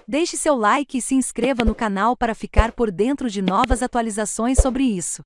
Deixe seu like e se inscreva no canal para ficar por dentro de novas atualizações sobre isso.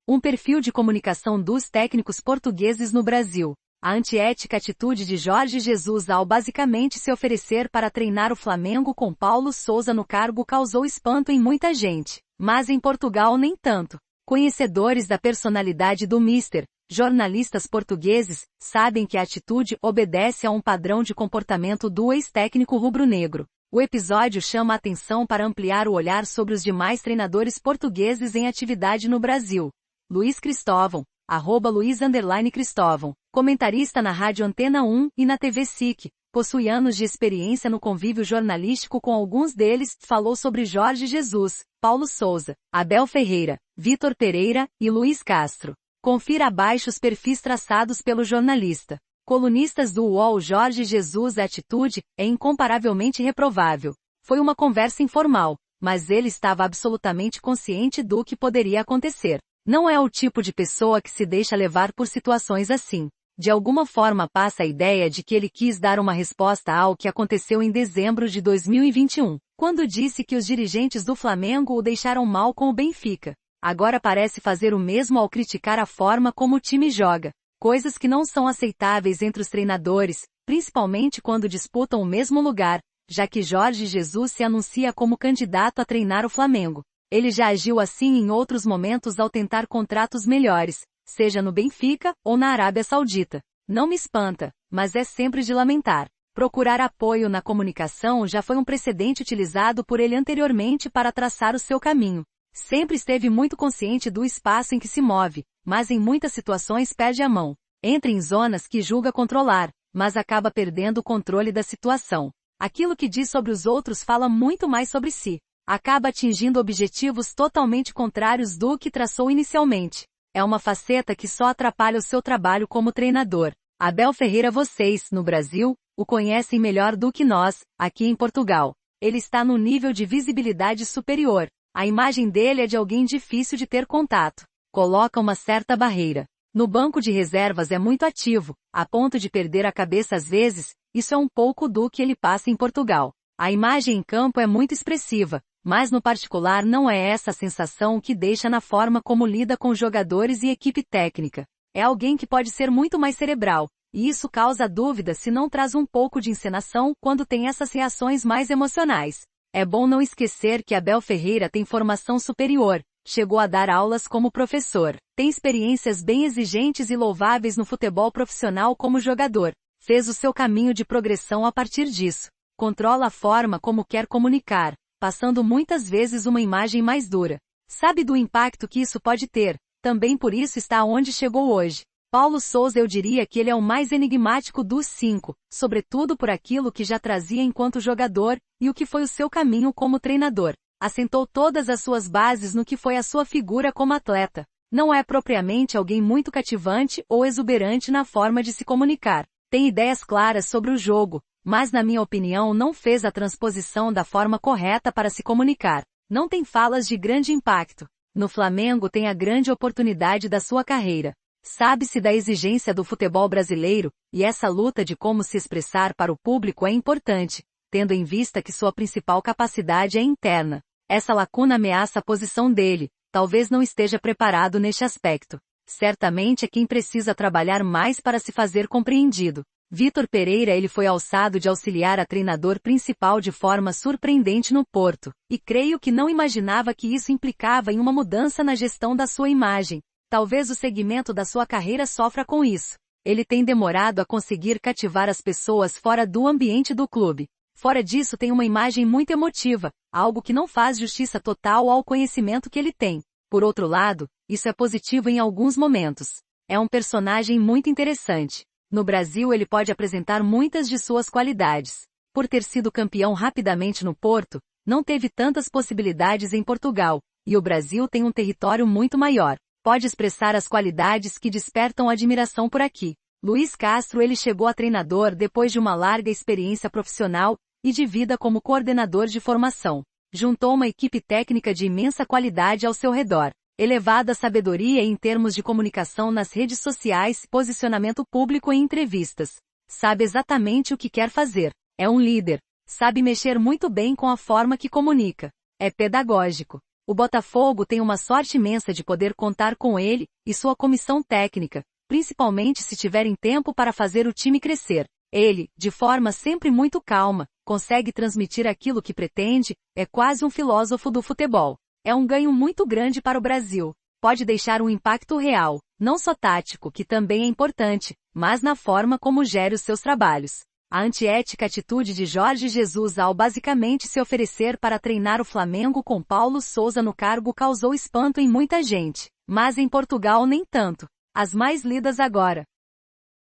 Um perfil de comunicação dos técnicos portugueses no Brasil. A antiética atitude de Jorge Jesus ao basicamente se oferecer para treinar o Flamengo com Paulo Sousa no cargo causou espanto em muita gente, mas em Portugal nem tanto. Conhecedores da personalidade do Mister, jornalistas portugueses, sabem que a atitude obedece a um padrão de comportamento do ex-técnico rubro-negro. O episódio chama a atenção para ampliar o olhar sobre os demais treinadores portugueses em atividade no Brasil. Luiz Cristóvão, @Luiz_Cristóvão, comentarista na Rádio Antena 1 e na TV SIC, possui anos de experiência no convívio jornalístico com alguns deles, falou sobre Jorge Jesus, Paulo Sousa, Abel Ferreira, Vitor Pereira e Luiz Castro. Confira abaixo os perfis traçados pelo jornalista. Colunistas do UOL. Jorge Jesus. A atitude é incomparavelmente reprovável. Foi uma conversa informal, mas ele estava absolutamente consciente do que poderia acontecer. Não é o tipo de pessoa que se deixa levar por situações assim. De alguma forma passa a ideia de que ele quis dar uma resposta ao que aconteceu em dezembro de 2021, quando disse que os dirigentes do Flamengo o deixaram mal com o Benfica. Agora parece fazer o mesmo ao criticar a forma como o time joga, coisas que não são aceitáveis entre os treinadores, principalmente quando disputam o mesmo lugar, já que Jorge Jesus se anuncia como candidato a treinar o Flamengo. Ele já agiu assim em outros momentos ao tentar contratos melhores, seja no Benfica ou na Arábia Saudita. Não me espanta, mas é sempre de lamentar. Procurar apoio na comunicação já foi um precedente utilizado por ele anteriormente para traçar o seu caminho. Sempre esteve muito consciente do espaço em que se move, mas em muitas situações perde a mão. Entra em zonas que julga controlar, mas acaba perdendo o controle da situação. Aquilo que diz sobre os outros fala muito mais sobre si. Acaba atingindo objetivos totalmente contrários do que traçou inicialmente. É uma faceta que só atrapalha o seu trabalho como treinador. Abel Ferreira. Vocês, no Brasil, o conhecem melhor do que nós, aqui em Portugal. Ele está no nível de visibilidade superior. A imagem dele é de alguém difícil de ter contato. Coloca uma certa barreira. No banco de reservas é muito ativo, a ponto de perder a cabeça às vezes. Isso é um pouco do que ele passa em Portugal. A imagem em campo é muito expressiva, mas no particular não é essa a sensação que deixa na forma como lida com jogadores e equipe técnica. É alguém que pode ser muito mais cerebral, e isso causa dúvida se não traz um pouco de encenação quando tem essas reações mais emocionais. É bom não esquecer que Abel Ferreira tem formação superior, chegou a dar aulas como professor, tem experiências bem exigentes e louváveis no futebol profissional como jogador, fez o seu caminho de progressão a partir disso, controla a forma como quer comunicar, passando muitas vezes uma imagem mais dura. Sabe do impacto que isso pode ter, também por isso está onde chegou hoje. Paulo Sousa. Eu diria que ele é o mais enigmático dos 5, sobretudo por aquilo que já trazia enquanto jogador, e o que foi o seu caminho como treinador. Assentou todas as suas bases no que foi a sua figura como atleta. Não é propriamente alguém muito cativante ou exuberante na forma de se comunicar. Tem ideias claras sobre o jogo, mas na minha opinião não fez a transposição da forma correta para se comunicar. Não tem falas de grande impacto. No Flamengo tem a grande oportunidade da sua carreira. Sabe-se da exigência do futebol brasileiro, e essa luta de como se expressar para o público é importante, tendo em vista que sua principal capacidade é interna. Essa lacuna ameaça a posição dele, talvez não esteja preparado neste aspecto. Certamente é quem precisa trabalhar mais para se fazer compreendido. Vitor Pereira. Ele foi alçado de auxiliar a treinador principal de forma surpreendente no Porto, e creio que não imaginava que isso implicava em uma mudança na gestão da sua imagem. Talvez o segmento da sua carreira sofra com isso. Ele tem demorado a conseguir cativar as pessoas fora do ambiente do clube. Fora disso tem uma imagem muito emotiva, algo que não faz justiça total ao conhecimento que ele tem. Por outro lado, isso é positivo em alguns momentos. É um personagem muito interessante. No Brasil ele pode apresentar muitas de suas qualidades. Por ter sido campeão rapidamente no Porto, não teve tantas possibilidades em Portugal, e o Brasil tem um território muito maior. Pode expressar as qualidades que despertam admiração por aqui. Luiz Castro. Ele chegou a treinador depois de uma larga experiência profissional e de vida como coordenador de formação. Juntou uma equipe técnica de imensa qualidade ao seu redor. Elevada sabedoria em termos de comunicação nas redes sociais, posicionamento público e entrevistas. Sabe exatamente o que quer fazer. É um líder. Sabe mexer muito bem com a forma que comunica. É pedagógico. O Botafogo tem uma sorte imensa de poder contar com ele e sua comissão técnica, principalmente se tiverem tempo para fazer o time crescer. Ele, de forma sempre muito calma, consegue transmitir aquilo que pretende, é quase um filósofo do futebol. É um ganho muito grande para o Brasil. Pode deixar um impacto real, não só tático, que também é importante, mas na forma como gere os seus trabalhos. A antiética atitude de Jorge Jesus ao basicamente se oferecer para treinar o Flamengo com Paulo Sousa no cargo causou espanto em muita gente, mas em Portugal nem tanto. As mais lidas agora.